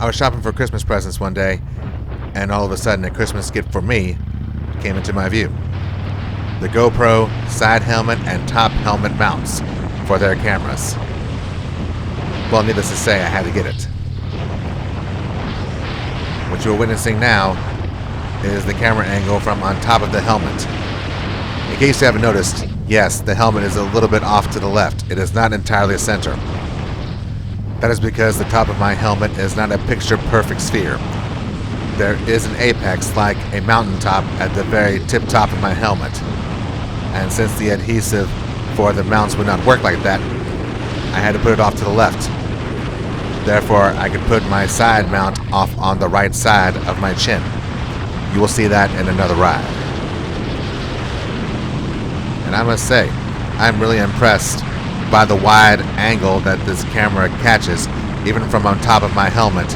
I was shopping for Christmas presents one day, and all of a sudden a Christmas gift for me came into my view. The GoPro side helmet and top helmet mounts for their cameras. Well, needless to say, I had to get it. What you're witnessing now is the camera angle from on top of the helmet. In case you haven't noticed, yes, the helmet is a little bit off to the left. It is not entirely center. That is because the top of my helmet is not a picture-perfect sphere. There is an apex like a mountaintop at the very tip top of my helmet. And since the adhesive for the mounts would not work like that, I had to put it off to the left. Therefore, I could put my side mount off on the right side of my chin. You will see that in another ride. And I must say, I'm really impressed by the wide angle that this camera catches, even from on top of my helmet.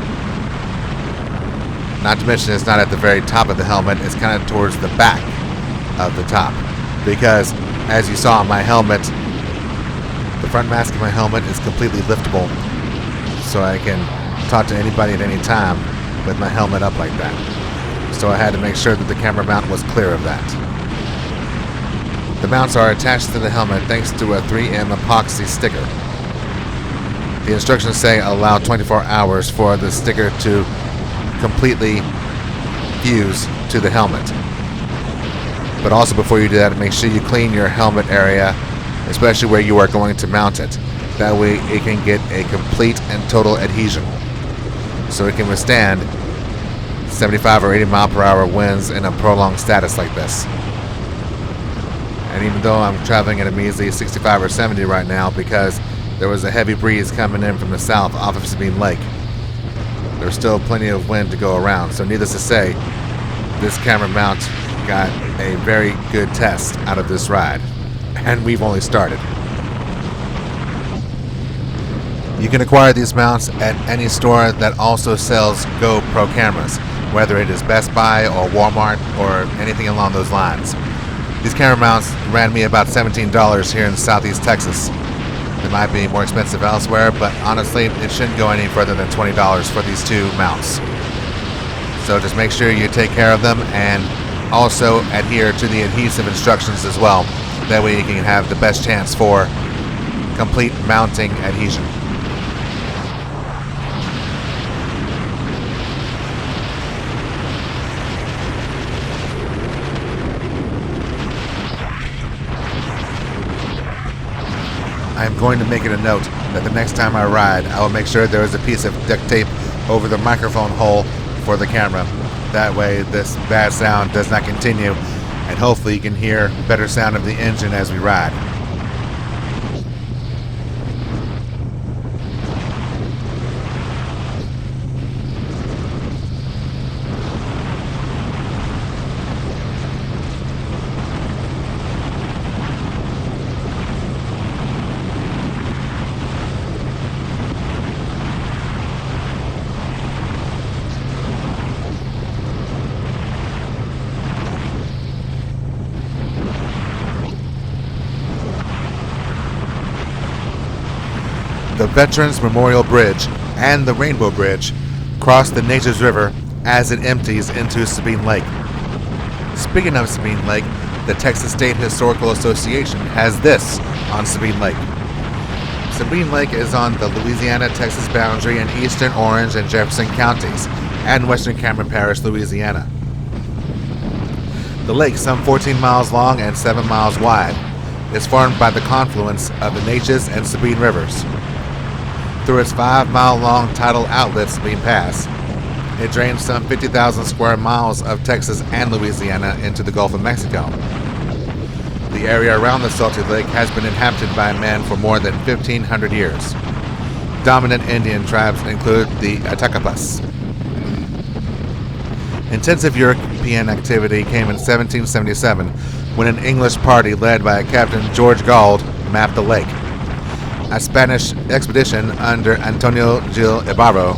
Not to mention it's not at the very top of the helmet, it's kind of towards the back of the top. Because, as you saw on my helmet, the front mask of my helmet is completely liftable, so I can talk to anybody at any time with my helmet up like that. So I had to make sure that the camera mount was clear of that. The mounts are attached to the helmet thanks to a 3M epoxy sticker. The instructions say allow 24 hours for the sticker to completely fuse to the helmet. But also before you do that, make sure you clean your helmet area, especially where you are going to mount it. That way it can get a complete and total adhesion, so it can withstand 75 or 80 mile per hour winds in a prolonged status like this. And even though I'm traveling at a measly 65 or 70 right now because there was a heavy breeze coming in from the south off of Sabine Lake, there's still plenty of wind to go around. So needless to say, this camera mount got a very good test out of this ride. And we've only started. You can acquire these mounts at any store that also sells GoPro cameras, whether it is Best Buy or Walmart or anything along those lines. These camera mounts ran me about $17 here in Southeast Texas. They might be more expensive elsewhere, but honestly, it shouldn't go any further than $20 for these two mounts. So just make sure you take care of them and also adhere to the adhesive instructions as well. That way you can have the best chance for complete mounting adhesion. I am going to make it a note that the next time I ride, I will make sure there is a piece of duct tape over the microphone hole for the camera. That way this bad sound does not continue, and hopefully you can hear better sound of the engine as we ride. The Veterans Memorial Bridge and the Rainbow Bridge cross the Neches River as it empties into Sabine Lake. Speaking of Sabine Lake, the Texas State Historical Association has this on Sabine Lake. Sabine Lake is on the Louisiana-Texas boundary in eastern Orange and Jefferson counties and western Cameron Parish, Louisiana. The lake, some 14 miles long and 7 miles wide, is formed by the confluence of the Neches and Sabine rivers. Through its 5-mile-long tidal outlet, Sabine Pass, it drains some 50,000 square miles of Texas and Louisiana into the Gulf of Mexico. The area around the salty lake has been inhabited by man for more than 1,500 years. Dominant Indian tribes include the Attakapas. Intensive European activity came in 1777 when an English party led by Captain George Gauld mapped the lake. A Spanish expedition under Antonio Gil Ibarro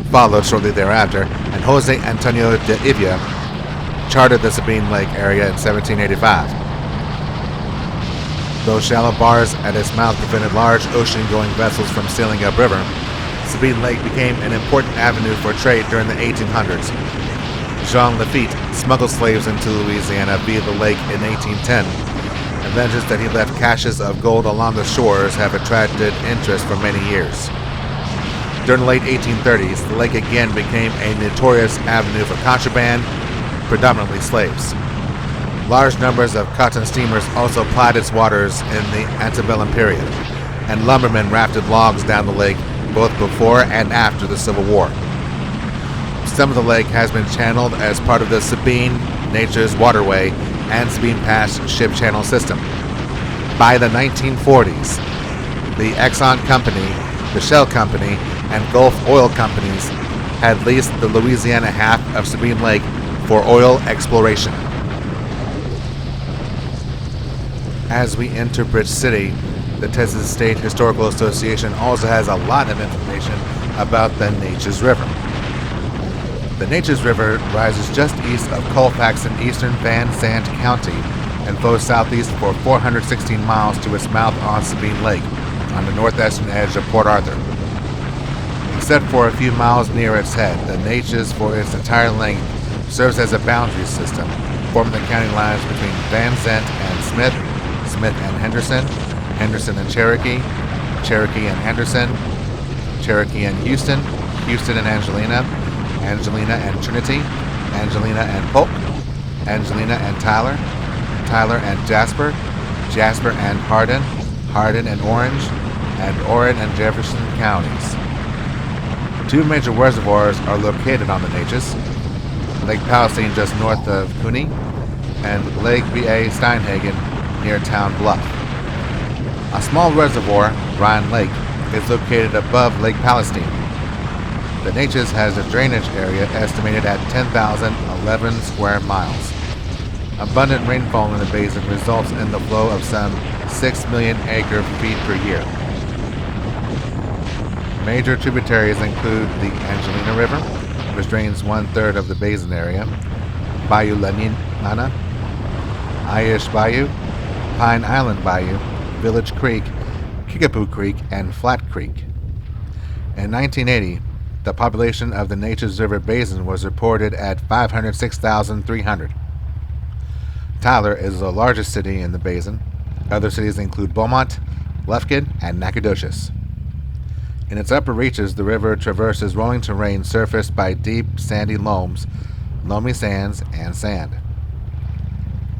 followed shortly thereafter, and Jose Antonio de Ivia charted the Sabine Lake area in 1785. Though shallow bars at its mouth prevented large ocean-going vessels from sailing upriver, Sabine Lake became an important avenue for trade during the 1800s. Jean Lafitte smuggled slaves into Louisiana via the lake in 1810. Adventures that he left caches of gold along the shores have attracted interest for many years. During the late 1830s, the lake again became a notorious avenue for contraband, predominantly slaves. Large numbers of cotton steamers also plied its waters in the antebellum period, and lumbermen rafted logs down the lake both before and after the Civil War. Some of the lake has been channeled as part of the Sabine, Neches waterway and Sabine Pass ship channel system. By the 1940s, the Exxon Company, the Shell Company, and Gulf Oil companies had leased the Louisiana half of Sabine Lake for oil exploration. As we enter Bridge City, the Texas State Historical Association also has a lot of information about the Neches River. The Neches River rises just east of Colfax in eastern Van Zandt County and flows southeast for 416 miles to its mouth on Sabine Lake on the northwestern edge of Port Arthur. Except for a few miles near its head, the Neches for its entire length serves as a boundary system, forming the county lines between Van Zandt and Smith, Smith and Henderson, Henderson and Cherokee, Cherokee and Henderson, Cherokee and Houston, Houston and Angelina, Angelina and Trinity, Angelina and Polk, Angelina and Tyler, Tyler and Jasper, Jasper and Hardin, Hardin and Orange, and Warren and Jefferson counties. Two major reservoirs are located on the Neches, Lake Palestine just north of Cooney, and Lake B.A. Steinhagen near Town Bluff. A small reservoir, Ryan Lake, is located above Lake Palestine. The Neches has a drainage area estimated at 10,011 square miles. Abundant rainfall in the basin results in the flow of some 6 million acre-feet per year. Major tributaries include the Angelina River, which drains 1/3 of the basin area, Bayou La Nana, Aish Bayou, Pine Island Bayou, Village Creek, Kickapoo Creek, and Flat Creek. In 1980, the population of the Neches River Basin was reported at 506,300. Tyler is the largest city in the basin. Other cities include Beaumont, Lufkin, and Nacogdoches. In its upper reaches, the river traverses rolling terrain surfaced by deep, sandy loams, loamy sands, and sand.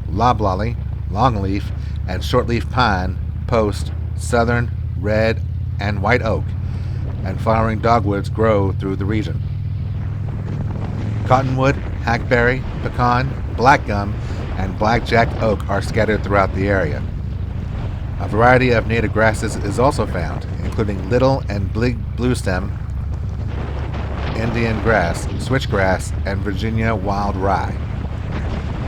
Loblolly, longleaf, and shortleaf pine, post, southern, red, and white oak, and flowering dogwoods grow through the region. Cottonwood, hackberry, pecan, black gum, and blackjack oak are scattered throughout the area. A variety of native grasses is also found, including little and big bluestem, Indian grass, switchgrass, and Virginia wild rye.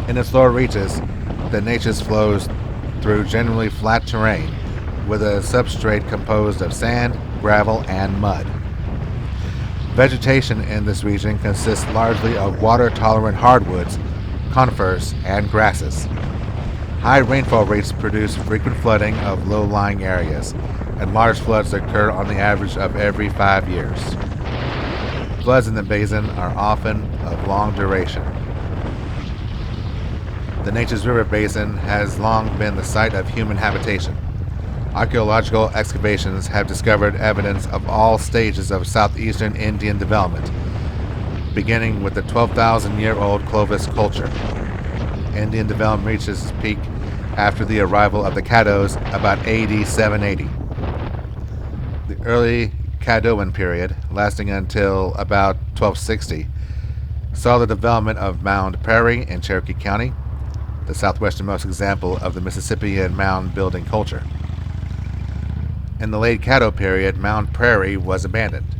In its lower reaches, the Neches flows through generally flat terrain with a substrate composed of sand, gravel, and mud. Vegetation in this region consists largely of water-tolerant hardwoods, conifers, and grasses. High rainfall rates produce frequent flooding of low-lying areas, and large floods occur on the average of every 5 years. Floods in the basin are often of long duration. The Neches River Basin has long been the site of human habitation. Archaeological excavations have discovered evidence of all stages of southeastern Indian development, beginning with the 12,000-year-old Clovis culture. Indian development reaches its peak after the arrival of the Caddos about AD 780. The early Caddoan period, lasting until about 1260, saw the development of Mound Prairie in Cherokee County, the southwesternmost example of the Mississippian mound building culture. In the late Caddo period, Mound Prairie was abandoned,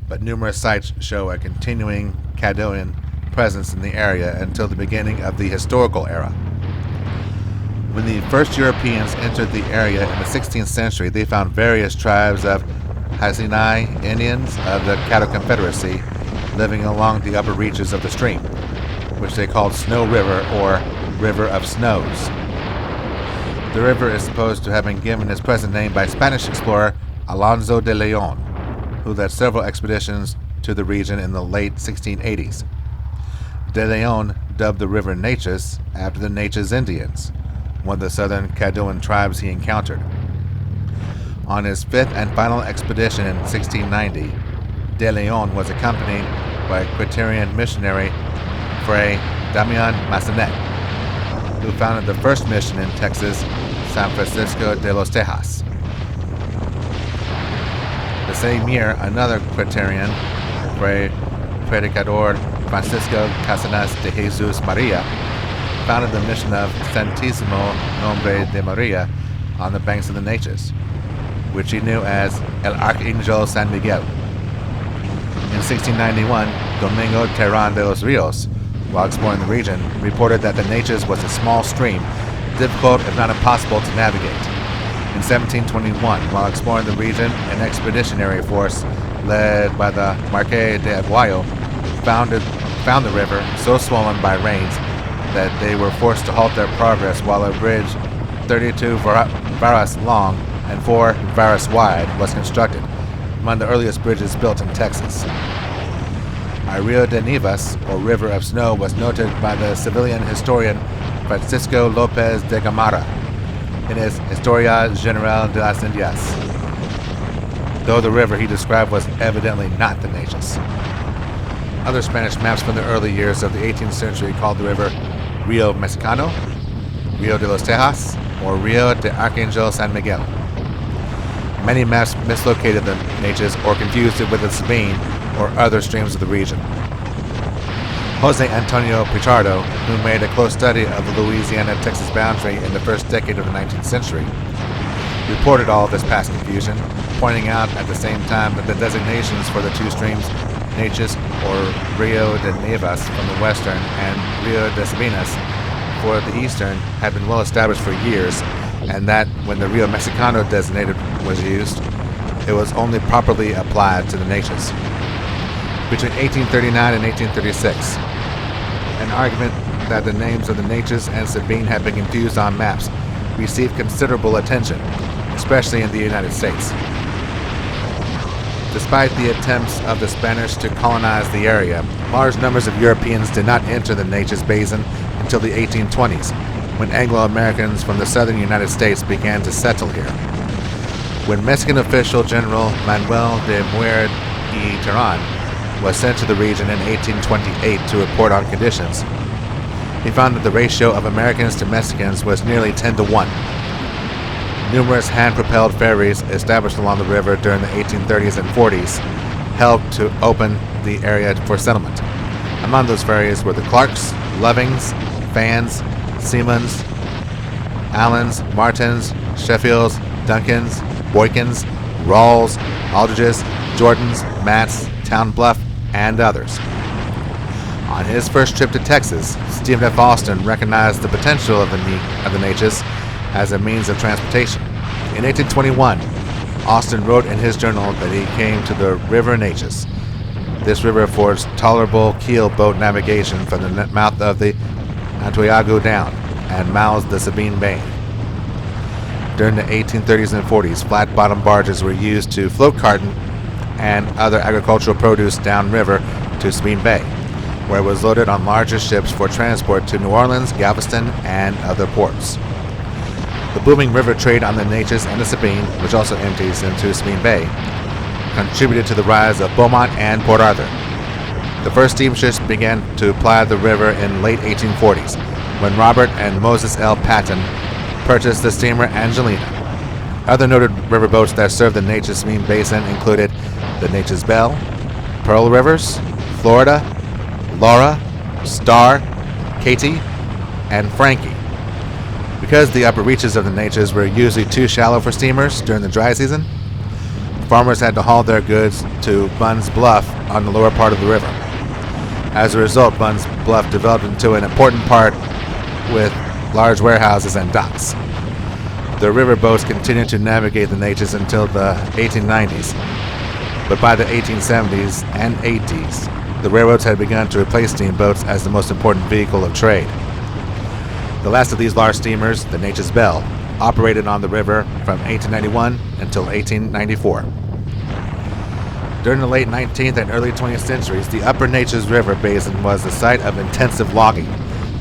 but numerous sites show a continuing Caddoan presence in the area until the beginning of the historical era. When the first Europeans entered the area in the 16th century, they found various tribes of Hasinai Indians of the Caddo Confederacy living along the upper reaches of the stream, which they called Snow River or River of Snows. The river is supposed to have been given its present name by Spanish explorer Alonso de Leon. who led several expeditions to the region in the late 1680s. De Leon dubbed the river Neches after the Neches Indians, one of the southern Caddoan tribes he encountered. On his fifth and final expedition in 1690, De Leon was accompanied by Quitterian missionary Fray Damian Massanet, who founded the first mission in Texas, San Francisco de los Tejas. The same year, another Quitterian, Fray Predicador Francisco Casanas de Jesus Maria, founded the mission of Santísimo Nombre de Maria on the banks of the Neches, which he knew as El Arcángel San Miguel. In 1691, Domingo Terán de los Rios, while exploring the region, reported that the Neches was a small stream, difficult if not impossible to navigate. In 1721, while exploring the region, an expeditionary force led by the Marqués de Aguayo found the river so swollen by rains that they were forced to halt their progress while a bridge 32 varas long and 4 varas wide was constructed, among the earliest bridges built in Texas. Rio de Nievas, or River of Snow, was noted by the civilian historian Francisco López de Gamarra in his Historia General de las Indias, though the river he described was evidently not the Neches. Other Spanish maps from the early years of the 18th century called the river Rio Mexicano, Rio de los Tejas, or Rio de Arcángel San Miguel. Many maps mislocated the Neches or confused it with the Sabine or other streams of the region. Jose Antonio Pichardo, who made a close study of the Louisiana-Texas boundary in the first decade of the 19th century, reported all of this past confusion, pointing out at the same time that the designations for the two streams, Neches or Rio de Nievas from the western and Rio de Sabinas for the eastern, had been well established for years, and that when the Rio Mexicano designated was used, it was only properly applied to the Neches. Between 1839 and 1836, an argument that the names of the Neches and Sabine had been confused on maps received considerable attention, especially in the United States. Despite the attempts of the Spanish to colonize the area, large numbers of Europeans did not enter the Neches Basin until the 1820s, when Anglo-Americans from the southern United States began to settle here. When Mexican official General Manuel de Muir y Terán was sent to the region in 1828 to report on conditions, he found that the ratio of Americans to Mexicans was nearly 10 to 1. Numerous hand-propelled ferries established along the river during the 1830s and 40s helped to open the area for settlement. Among those ferries were the Clarks, Lovings, Fans, Seamans, Allens, Martins, Sheffields, Duncans, Boykins, Rawls, Aldridges, Jordans, Matts, Town Bluff, and others. On his first trip to Texas, Stephen F. Austin recognized the potential of the Neches as a means of transportation. In 1821, Austin wrote in his journal that he came to the River Neches. This river affords tolerable keel boat navigation from the mouth of the Antoyago Down and mouths the Sabine Bay. During the 1830s and 40s, flat-bottom barges were used to float cotton and other agricultural produce downriver to Sabine Bay, where it was loaded on larger ships for transport to New Orleans, Galveston, and other ports. The booming river trade on the Neches and the Sabine, which also empties into Sabine Bay, contributed to the rise of Beaumont and Port Arthur. The first steamships began to ply the river in late 1840s, when Robert and Moses L. Patton purchased the steamer Angelina. Other noted riverboats that served the Neches Sabine Basin included the Neches Belle, Pearl Rivers, Florida, Laura, Star, Katy, and Frankie. Because the upper reaches of the Neches were usually too shallow for steamers during the dry season, farmers had to haul their goods to Bunn's Bluff on the lower part of the river. As a result, Bunn's Bluff developed into an important part with large warehouses and docks. The river boats continued to navigate the Neches until the 1890s, but by the 1870s and 80s, the railroads had begun to replace steamboats as the most important vehicle of trade. The last of these large steamers, the Neches Belle, operated on the river from 1891 until 1894. During the late 19th and early 20th centuries, the upper Neches River basin was the site of intensive logging,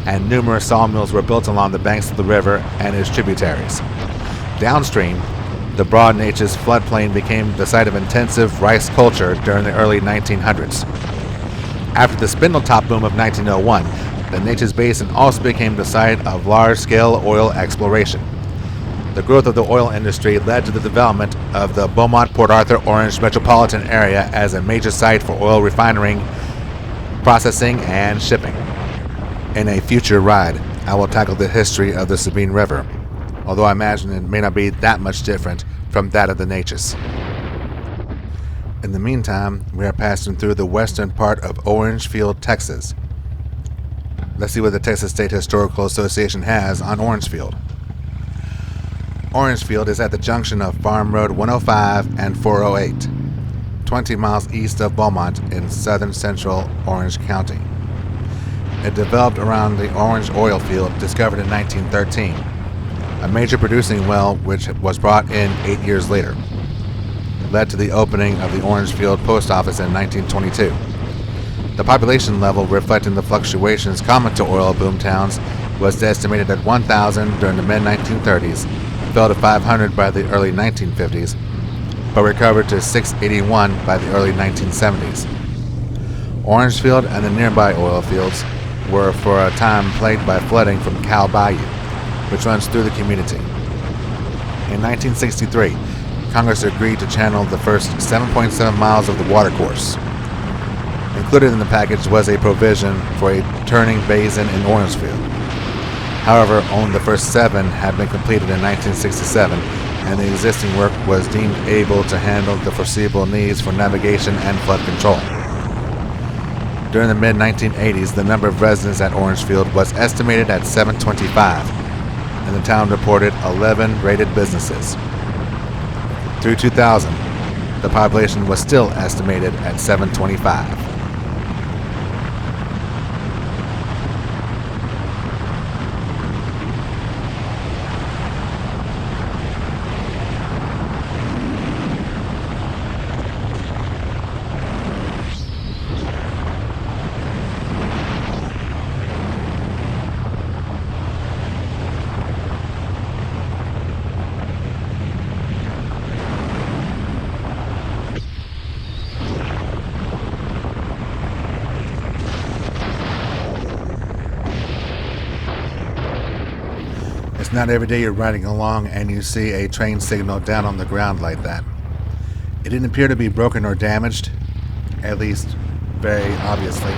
and numerous sawmills were built along the banks of the river and its tributaries. Downstream, the broad Neches floodplain became the site of intensive rice culture during the early 1900s. After the Spindletop boom of 1901, the Neches Basin also became the site of large-scale oil exploration. The growth of the oil industry led to the development of the Beaumont-Port Arthur-Orange metropolitan area as a major site for oil refining, processing, and shipping. In a future ride, I will tackle the history of the Sabine River, although I imagine it may not be that much different from that of the Neches. In the meantime, we are passing through the western part of Orangefield, Texas. Let's see what the Texas State Historical Association has on Orangefield. Orangefield is at the junction of Farm Road 105 and 408, 20 miles east of Beaumont in southern central Orange County. It developed around the Orange oil field discovered in 1913, a major producing well which was brought in 8 years later. It led to the opening of the Orangefield post office in 1922. The population level, reflecting the fluctuations common to oil boom towns, was estimated at 1,000 during the mid-1930s, fell to 500 by the early 1950s, but recovered to 681 by the early 1970s. Orangefield and the nearby oil fields were for a time plagued by flooding from Cow Bayou, which runs through the community. In 1963, Congress agreed to channel the first 7.7 miles of the watercourse. Included in the package was a provision for a turning basin in Orangefield. However, only the first 7 had been completed in 1967, and the existing work was deemed able to handle the foreseeable needs for navigation and flood control. During the mid-1980s, the number of residents at Orangefield was estimated at 725, and the town reported 11 rated businesses. Through 2000, the population was still estimated at 725. It's not every day you're riding along and you see a train signal down on the ground like that. It didn't appear to be broken or damaged, at least very obviously,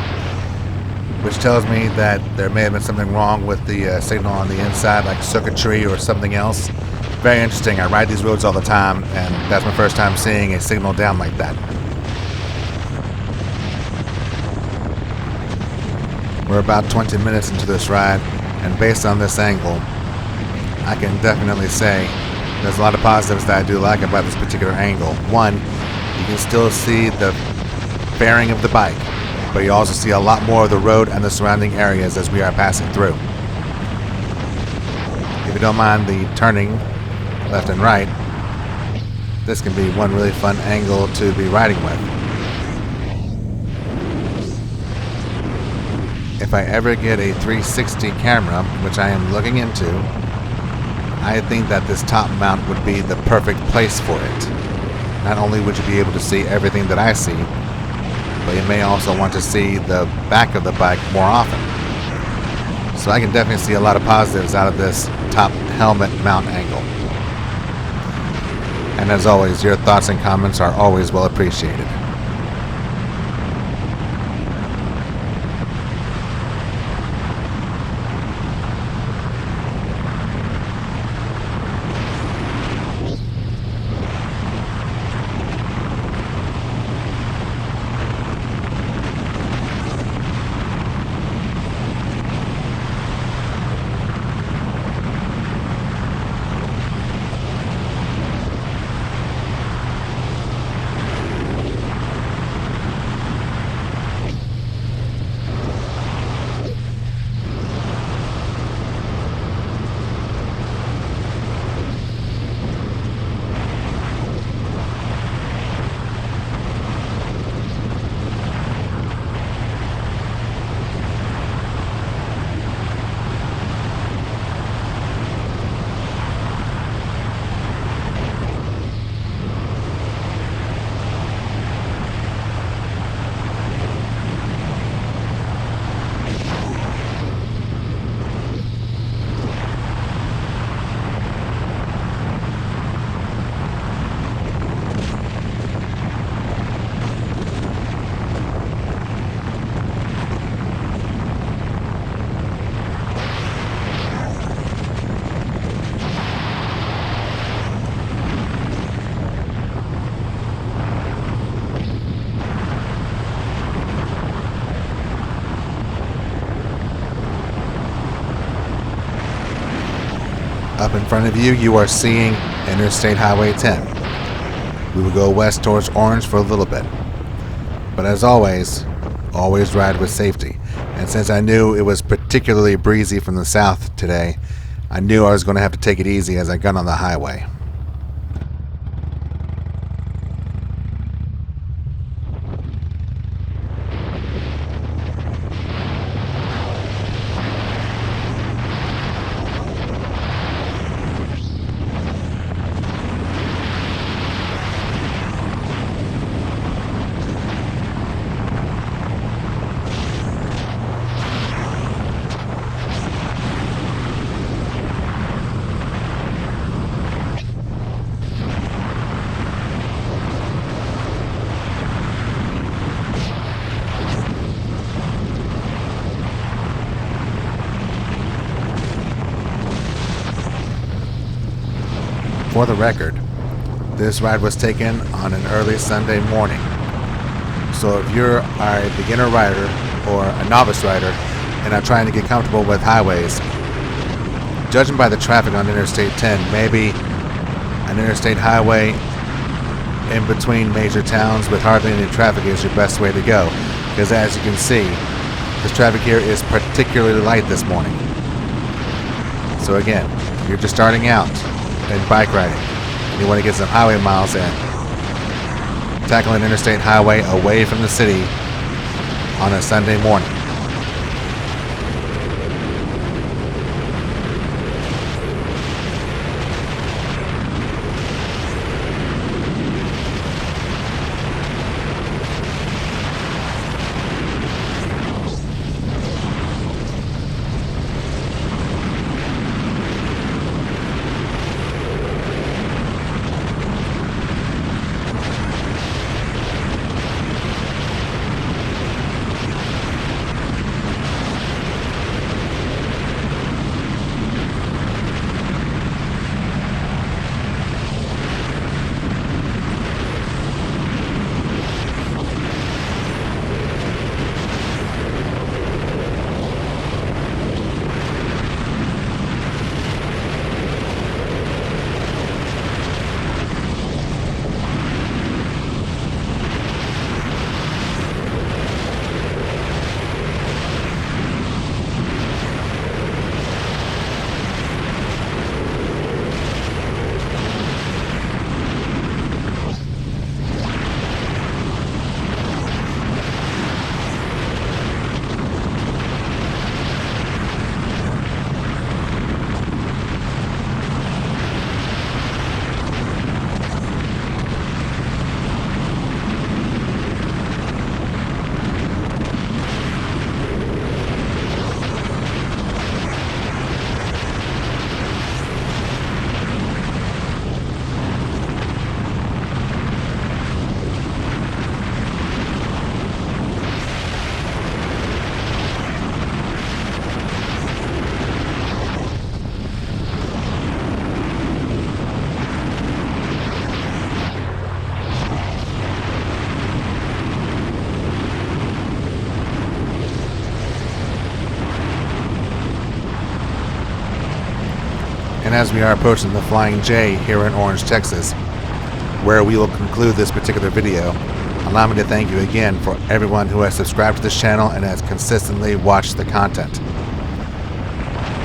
which tells me that there may have been something wrong with the signal on the inside, like circuitry or something else. Very interesting. I ride these roads all the time, and that's my first time seeing a signal down like that. We're about 20 minutes into this ride, and based on this angle, I can definitely say there's a lot of positives that I do like about this particular angle. One, you can still see the bearing of the bike, but you also see a lot more of the road and the surrounding areas as we are passing through. If you don't mind the turning left and right, this can be one really fun angle to be riding with. If I ever get a 360 camera, which I am looking into, I think that this top mount would be the perfect place for it. Not only would you be able to see everything that I see, but you may also want to see the back of the bike more often. So I can definitely see a lot of positives out of this top helmet mount angle. And as always, your thoughts and comments are always well appreciated. Up in front of you, you are seeing Interstate Highway 10. We will go west towards Orange for a little bit. But as always ride with safety. And since I knew it was particularly breezy from the south today, I knew I was going to have to take it easy as I got on the highway. For the record, this ride was taken on an early Sunday morning. So if you're a beginner rider or a novice rider and are trying to get comfortable with highways, judging by the traffic on Interstate 10, maybe an interstate highway in between major towns with hardly any traffic is your best way to go. Because as you can see, this traffic here is particularly light this morning. So again, if you're just starting out in bike riding, you want to get some highway miles in, tackle an interstate highway away from the city on a Sunday morning. And as we are approaching the Flying J here in Orange, Texas, where we will conclude this particular video, allow me to thank you again for everyone who has subscribed to this channel and has consistently watched the content.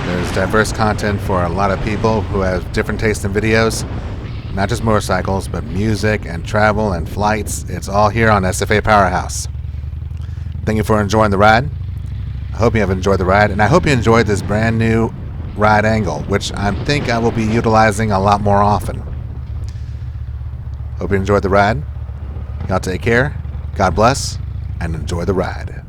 There's diverse content for a lot of people who have different tastes in videos, not just motorcycles, but music and travel and flights. It's all here on SFAPowerhouse. Thank you for enjoying the ride. I hope you have enjoyed the ride, and I hope you enjoyed this brand new ride angle, which I think I will be utilizing a lot more often. Hope you enjoyed the ride. Y'all take care, God bless, and enjoy the ride.